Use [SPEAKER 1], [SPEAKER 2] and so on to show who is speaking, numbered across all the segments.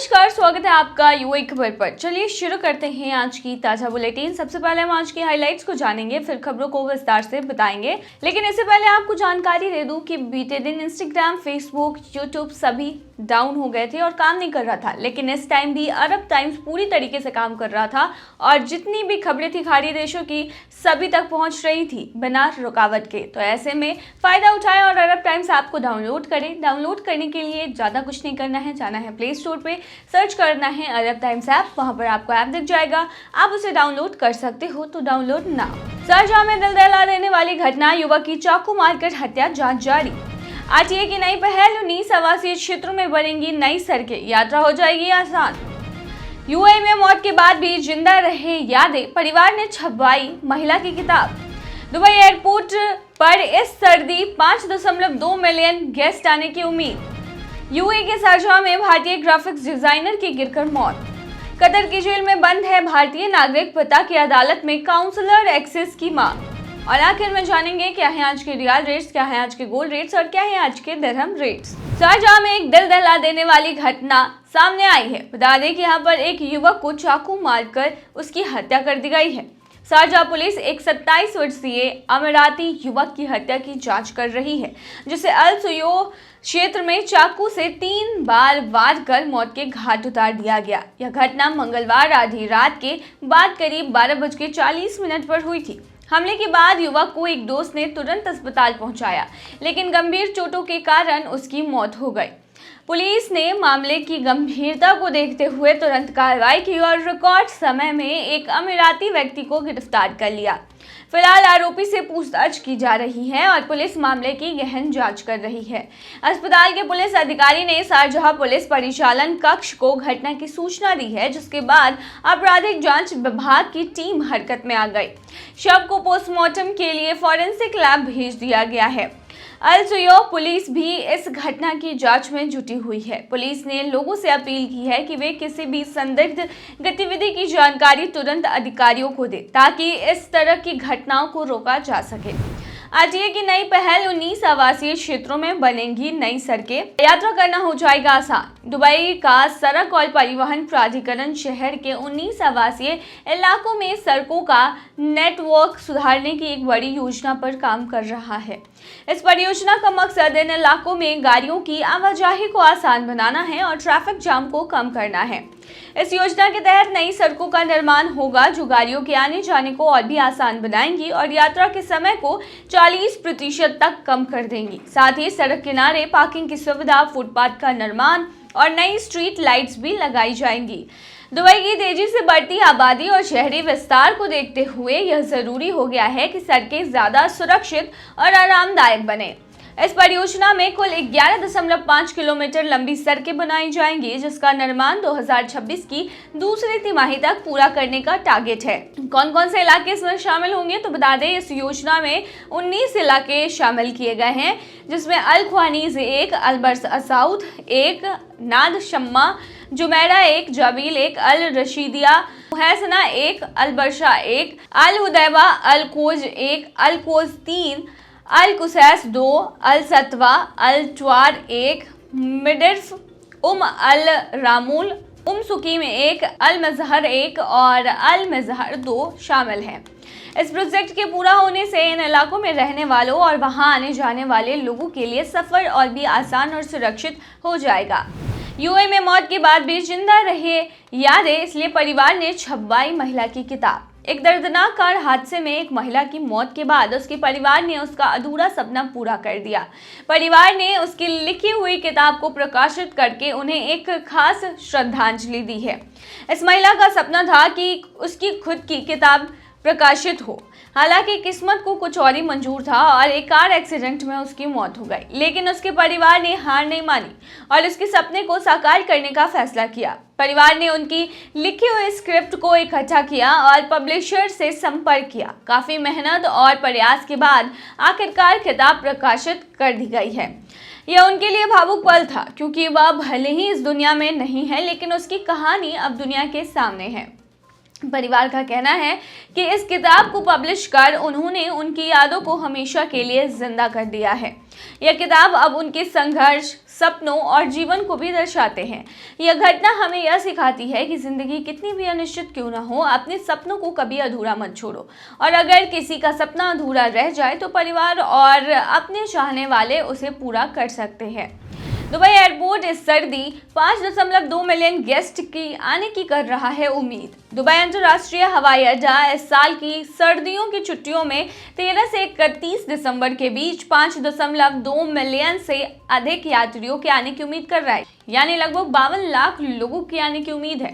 [SPEAKER 1] नमस्कार, स्वागत है आपका यूएई खबर पर। चलिए शुरू करते हैं आज की ताजा बुलेटिन। सबसे पहले हम आज की हाइलाइट्स को जानेंगे, फिर खबरों को विस्तार से बताएंगे। लेकिन इससे पहले आपको जानकारी दे दूं कि बीते दिन इंस्टाग्राम, फेसबुक, यूट्यूब सभी डाउन हो गए थे और काम नहीं कर रहा था। लेकिन इस टाइम भी अरब टाइम्स पूरी तरीके से काम कर रहा था और जितनी भी खबरें थी खाड़ी देशों की सभी तक पहुंच रही थी बिना रुकावट के। तो ऐसे में फायदा उठाएं और अरब टाइम्स ऐप को डाउनलोड करें। डाउनलोड करने के लिए ज़्यादा कुछ नहीं करना है, जाना है प्ले स्टोर पे, सर्च करना है अरब टाइम्स ऐप। वहां पर आपको ऐप दिख जाएगा, आप उसे डाउनलोड कर सकते हो, तो डाउनलोड ना। शारजाह में दिल दहला देने वाली घटना, युवक की चाकू मारकर हत्या, जांच जारी। आरटीए की नई पहल, 19 आवासीय क्षेत्रों में बनेंगी नई सड़कें, यात्रा हो जाएगी आसान। यूएई में मौत के बाद भी जिंदा रहे यादें, परिवार ने छपवाई महिला की किताब। दुबई एयरपोर्ट पर इस सर्दी 5.2 मिलियन गेस्ट आने की उम्मीद। यूएई के शारजाह में भारतीय ग्राफिक्स डिजाइनर की गिरकर मौत। कतर की जेल में बंद है भारतीय नागरिक, पिता की अदालत में काउंसलर एक्सेस की मांग। और आखिर में जानेंगे क्या है आज के रियाल रेट्स, क्या है आज के गोल्ड रेट्स और क्या है आज के दिरहम रेट्स। शारजाह में एक दिल दहला देने वाली घटना सामने आई है। बता दें कि यहाँ पर एक युवक को चाकू मारकर उसकी हत्या कर दी गई है। शारजाह पुलिस एक 27 वर्षीय अमीराती युवक की हत्या की जांच कर रही है, जिसे अल सुयो क्षेत्र में चाकू से 3 बार वार कर मौत के घाट उतार दिया गया। यह घटना मंगलवार आधी रात के बाद करीब 12:40 पर हुई थी। हमले के बाद युवक को एक दोस्त ने तुरंत अस्पताल पहुंचाया, लेकिन गंभीर चोटों के कारण उसकी मौत हो गई। पुलिस ने मामले की गंभीरता को देखते हुए तुरंत कार्रवाई की और रिकॉर्ड समय में एक अमीराती व्यक्ति को गिरफ्तार कर लिया। फिलहाल आरोपी से पूछताछ की जा रही है और पुलिस मामले की गहन जांच कर रही है। अस्पताल के पुलिस अधिकारी ने शारजाह पुलिस परिचालन कक्ष को घटना की सूचना दी है, जिसके बाद आपराधिक जांच विभाग की टीम हरकत में आ गई। शव को पोस्टमार्टम के लिए फॉरेंसिक लैब भेज दिया गया है। अल सुयो पुलिस भी इस घटना की जांच में जुटी हुई है। पुलिस ने लोगों से अपील की है कि वे किसी भी संदिग्ध गतिविधि की जानकारी तुरंत अधिकारियों को दें, ताकि इस तरह की घटनाओं को रोका जा सके। आरटीए की नई पहल, 19 आवासीय क्षेत्रों में बनेंगी नई सड़कें, यात्रा करना हो जाएगा आसान। दुबई का सड़क और परिवहन प्राधिकरण शहर के 19 आवासीय इलाकों में सड़कों का नेटवर्क सुधारने की एक बड़ी योजना पर काम कर रहा है। इस परियोजना का मकसद इन इलाकों में गाड़ियों की आवाजाही को आसान बनाना है और ट्रैफिक जाम को कम करना है। इस योजना के तहत नई सड़कों का निर्माण होगा, जो गाड़ियों के आने जाने को और भी आसान बनाएंगी और यात्रा के समय को 40% तक कम कर देंगी। साथ ही सड़क किनारे पार्किंग की सुविधा, फुटपाथ का निर्माण और नई स्ट्रीट लाइट्स भी लगाई जाएंगी। दुबई की तेजी से बढ़ती आबादी और शहरी विस्तार को देखते हुए यह जरूरी हो गया है कि सड़कें ज्यादा सुरक्षित और आरामदायक बने। इस परियोजना में कुल 11.5 किलोमीटर लंबी सड़कें बनाई जाएंगी, जिसका निर्माण 2026 की दूसरी तिमाही तक पूरा करने का टारगेट है। कौन कौन से इलाके इसमें शामिल होंगे, तो बता दें इस योजना में 19 इलाके शामिल किए गए हैं, जिसमें अल ख्वानीज 1, अल बर्स साउथ 1, नाद शम्मा, जुमेरा 1, जाबील 1, अल रशीदिया मुहैसना 1, अल बर्शा 1, अल हुदैबा, अल कोज 1, अल कोज 3, अल कुसैस 2, अल सतवा, अल ट्वार 1, मिडर्फ, अल रामूल, सुकीम 1, अल मजहर 1 और अल मजहर 2 शामिल हैं। इस प्रोजेक्ट के पूरा होने से इन इलाकों में रहने वालों और वहां आने जाने वाले लोगों के लिए सफर और भी आसान और सुरक्षित हो जाएगा। यूएई में मौत के बाद भी जिंदा रहे यादें, इसलिए परिवार ने छपवाई महिला की किताब। एक दर्दनाक कार हादसे में एक महिला की मौत के बाद उसके परिवार ने उसका अधूरा सपना पूरा कर दिया। परिवार ने उसकी लिखी हुई किताब को प्रकाशित करके उन्हें एक खास श्रद्धांजलि दी है। इस महिला का सपना था कि उसकी खुद की किताब प्रकाशित हो। हालांकि किस्मत को कुछ और ही मंजूर था और एक कार एक्सीडेंट में उसकी मौत हो गई, लेकिन उसके परिवार ने हार नहीं मानी और उसके सपने को साकार करने का फैसला किया। परिवार ने उनकी लिखी हुई स्क्रिप्ट को इकट्ठा किया और पब्लिशर से संपर्क किया। काफी मेहनत और प्रयास के बाद आखिरकार किताब प्रकाशित कर दी गई है। यह उनके लिए भावुक पल था, क्योंकि वह भले ही इस दुनिया में नहीं है, लेकिन उसकी कहानी अब दुनिया के सामने है। परिवार का कहना है कि इस किताब को पब्लिश कर उन्होंने उनकी यादों को हमेशा के लिए जिंदा कर दिया है। यह किताब अब उनके संघर्ष, सपनों और जीवन को भी दर्शाते हैं। यह घटना हमें यह सिखाती है कि जिंदगी कितनी भी अनिश्चित क्यों ना हो, अपने सपनों को कभी अधूरा मत छोड़ो, और अगर किसी का सपना अधूरा रह जाए तो परिवार और अपने चाहने वाले उसे पूरा कर सकते हैं। दुबई एयरपोर्ट इस सर्दी 5.2 मिलियन गेस्ट की आने की कर रहा है उम्मीद। दुबई अंतर्राष्ट्रीय हवाई अड्डा इस साल की सर्दियों की छुट्टियों में 13 से 31 दिसंबर के बीच 5.2 मिलियन से अधिक यात्रियों के आने की उम्मीद कर रहा है, यानी लगभग 52 लाख लोगों के आने की उम्मीद है।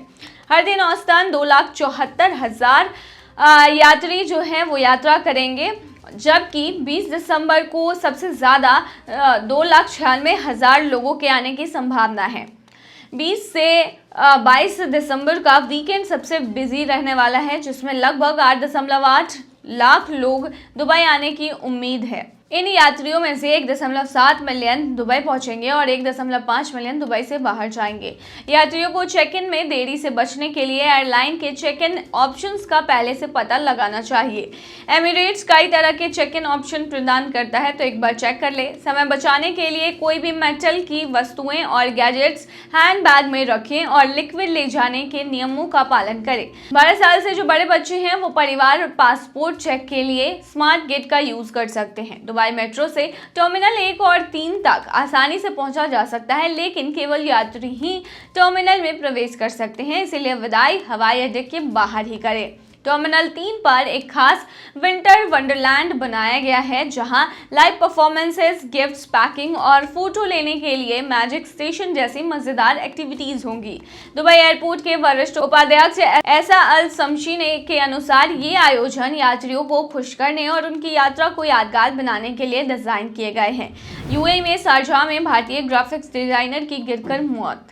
[SPEAKER 1] हर दिन औसतन 2,74,000 यात्री जो हैं वो यात्रा करेंगे, जबकि 20 दिसंबर को सबसे ज़्यादा 2,96,000 लोगों के आने की संभावना है। 20 से 22 दिसंबर का वीकेंड सबसे बिजी रहने वाला है, जिसमें लगभग 8.8 लाख लोग दुबई आने की उम्मीद है। इन यात्रियों में से 1.7 मिलियन दुबई पहुंचेंगे और 1.5 मिलियन दुबई से बाहर जाएंगे। यात्रियों को चेक इन में देरी से बचने के लिए एयरलाइन के चेक इन ऑप्शंस का पहले से पता लगाना चाहिए। एमिरेट्स कई तरह के चेक इन ऑप्शन प्रदान करता है, तो एक बार चेक कर ले। समय बचाने के लिए कोई भी मेटल की वस्तुएं और गैजेट्स हैंड बैग में रखें और लिक्विड ले जाने के नियमों का पालन करें। 12 साल से जो बड़े बच्चे हैं वो परिवार पासपोर्ट चेक के लिए स्मार्ट गेट का यूज कर सकते हैं। दुबई मेट्रो से टर्मिनल 1 और 3 तक आसानी से पहुंचा जा सकता है, लेकिन केवल यात्री ही टर्मिनल में प्रवेश कर सकते हैं, इसलिए विदाई हवाई अड्डे के बाहर ही करें। टर्मिनल 3 पर एक खास विंटर वंडरलैंड बनाया गया है, जहां लाइव परफॉर्मेंसेस, गिफ्ट्स, पैकिंग और फोटो लेने के लिए मैजिक स्टेशन जैसी मजेदार एक्टिविटीज होंगी। दुबई एयरपोर्ट के वरिष्ठ उपाध्यक्ष ऐसा अल शमशी के अनुसार ये आयोजन यात्रियों को खुश करने और उनकी यात्रा को यादगार बनाने के लिए डिजाइन किए गए हैं। यूएई में शारजाह में भारतीय ग्राफिक्स डिजाइनर की गिरकर मौत।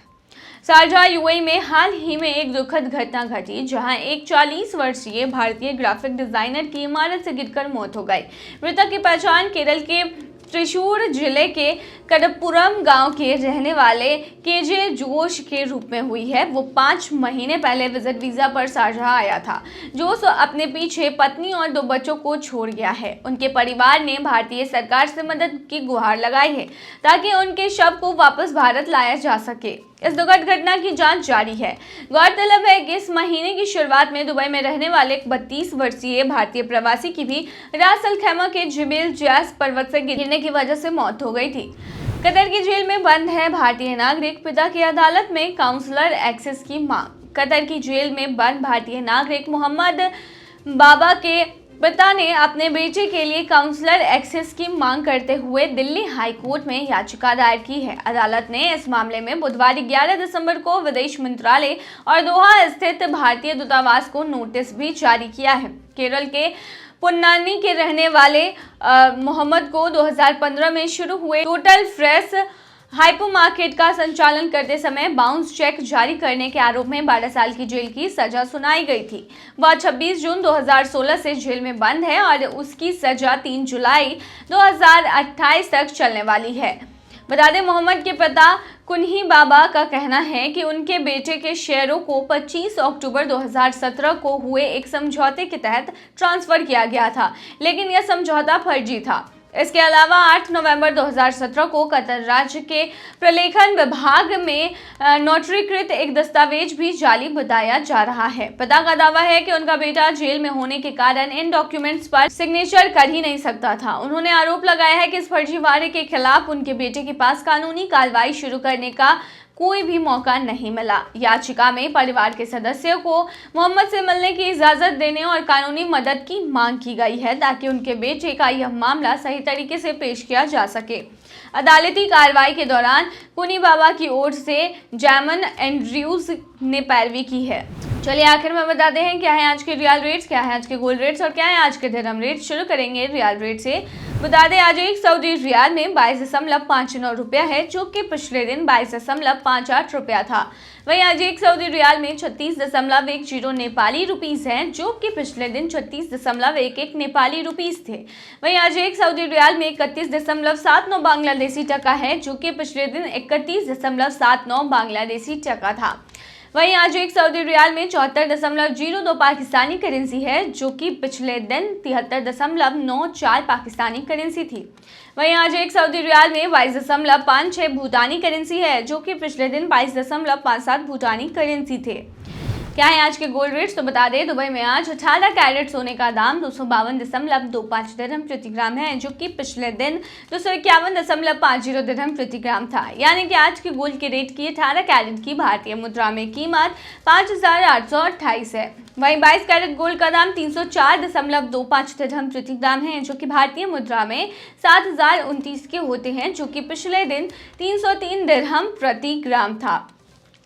[SPEAKER 1] शारजाह यूएई में हाल ही में एक दुखद घटना घटी, जहां एक 40 वर्षीय भारतीय ग्राफिक डिजाइनर की इमारत से गिरकर मौत हो गई। मृतक की पहचान केरल के त्रिशूर जिले के कडपुरम गांव के रहने वाले केजे जोश के रूप में हुई है। वो 5 महीने पहले विजिट वीजा पर शारजाह आया था। जोश अपने पीछे पत्नी और 2 बच्चों को छोड़ गया है। उनके परिवार ने भारतीय सरकार से मदद की गुहार लगाई है ताकि उनके शव को वापस भारत लाया जा सके। इस दुखद घटना की जांच जारी है। गौरतलब है कि इस महीने की शुरुआत में दुबई में रहने वाले एक 32 वर्षीय भारतीय प्रवासी की भी रास अल खैमा के जिबेल जैस पर्वत से गिरने की वजह से मौत हो गई थी। कतर की जेल में बंद है भारतीय नागरिक, पिता की अदालत में काउंसलर एक्सेस की मांग। कतर की जेल में बंद भारतीय नागरिक मोहम्मद बाबा के पिता ने अपने बेटे के लिए काउंसलर एक्सेस की मांग करते हुए दिल्ली हाई कोर्ट में याचिका दायर की है। अदालत ने इस मामले में बुधवार 11 दिसंबर को विदेश मंत्रालय और दोहा स्थित भारतीय दूतावास को नोटिस भी जारी किया है। केरल के पुन्नानी के रहने वाले मोहम्मद को 2015 में शुरू हुए टोटल फ्रेश हाइपरमार्केट का संचालन करते समय बाउंस चेक जारी करने के आरोप में 12 साल की जेल की सजा सुनाई गई थी। वह 26 जून 2016 से जेल में बंद है और उसकी सजा 3 जुलाई 2028 तक चलने वाली है। बता दें, मोहम्मद के पिता कुन्ही बाबा का कहना है कि उनके बेटे के शेयरों को 25 अक्टूबर 2017 को हुए एक समझौते के तहत ट्रांसफर किया गया था, लेकिन यह समझौता फर्जी था। इसके अलावा 8 नवंबर 2017 को कतर राज्य के प्रलेखन विभाग में नोटरीकृत एक दस्तावेज भी जाली बताया जा रहा है। पिता का दावा है कि उनका बेटा जेल में होने के कारण इन डॉक्यूमेंट्स पर सिग्नेचर कर ही नहीं सकता था। उन्होंने आरोप लगाया है कि इस फर्जीवाड़े के खिलाफ उनके बेटे के पास कानूनी कार्रवाई शुरू करने का कोई भी मौका नहीं मिला। याचिका में परिवार के सदस्यों को मोहम्मद से मिलने की इजाजत देने और कानूनी मदद की मांग की गई है ताकि उनके बेटे का यह मामला सही तरीके से पेश किया जा सके। अदालती कार्रवाई के दौरान कुनी बाबा की ओर से जैमन एंड्रयूज ने पैरवी की है। चलिए आखिर में बताते हैं क्या है आज के रियल रेट्स, क्या है आज के गोल्ड रेट्स और क्या है आज के दिरहम रेट। शुरू करेंगे रियल रेट से। बता दें, आज एक सऊदी रियाल में 22.59 रुपया है, जो कि पिछले दिन 22.58 रुपया था। वहीं आज एक सऊदी रियाल में 36.10 नेपाली रुपीस हैं, जो कि पिछले दिन 36.11 नेपाली रुपीस थे। वहीं आज एक सऊदी रियाल में 31.79 बांग्लादेशी टका है, जो कि पिछले दिन 31.79 बांग्लादेशी टका था। वहीं आज एक सऊदी रियाल में 74.02 पाकिस्तानी करेंसी है, जो कि पिछले दिन 73.94 पाकिस्तानी करेंसी थी। वहीं आज एक सऊदी रियाल में 22.56 भूटानी करेंसी है, जो कि पिछले दिन 22.57 भूटानी करेंसी थे। क्या है आज के गोल्ड रेट्स, तो बता दें दुबई में आज 18 कैरेट सोने का दाम 252.25 दिरहम प्रति ग्राम है, जो कि पिछले दिन 251.50 दिरहम प्रति ग्राम था। यानी कि आज के गोल्ड के रेट की 18 कैरेट की भारतीय मुद्रा में कीमत 5,828 है। वहीं 22 कैरेट गोल्ड का दाम 304.25 दिरहम प्रति ग्राम है, जो कि भारतीय मुद्रा में 7,029 के होते हैं, जो कि पिछले दिन 303 दिरहम प्रति ग्राम था।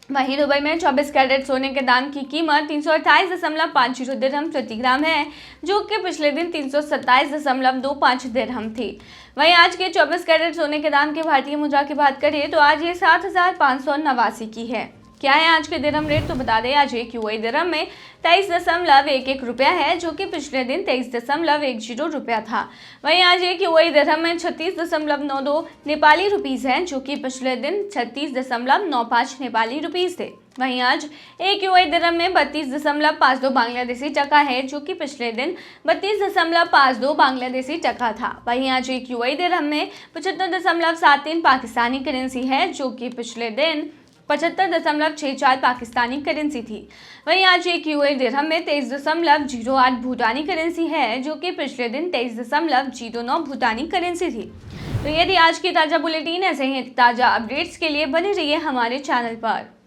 [SPEAKER 1] वहीं दुबई में 24 कैरेट सोने के दाम की कीमत 328.50 दिरहम प्रति ग्राम है, जो कि पिछले दिन 327.25 दिरहम थी। वहीं आज के 24 कैरेट सोने के दाम की भारतीय मुद्रा की बात करें तो आज ये 7,589 की है। क्या है आज के दिरहम रेट, तो बता दें आज एक यूएई दिरहम में 23.11 रुपया है, जो कि पिछले दिन 23.10 रुपया था। वहीं आज एक यूएई दिरहम में 36.92 नेपाली रुपीस है, जो कि पिछले दिन 36.95 नेपाली रुपीस थे। वहीं आज एक यूएई दिरहम में 32.52 बांग्लादेशी टका है, जो कि पिछले दिन 32.52 बांग्लादेशी टका था। वहीं आज एक यूएई दिरहम में 75.73 पाकिस्तानी करेंसी है, जो कि पिछले दिन 75.64 पाकिस्तानी करेंसी थी। वहीं आज एक यूएई दिरहम में 23.08 भूटानी करेंसी है, जो कि पिछले दिन 23.09 भूटानी करेंसी थी। तो यदि आज की ताज़ा बुलेटिन ऐसे ही ताज़ा अपडेट्स के लिए बने रहिए हमारे चैनल पर।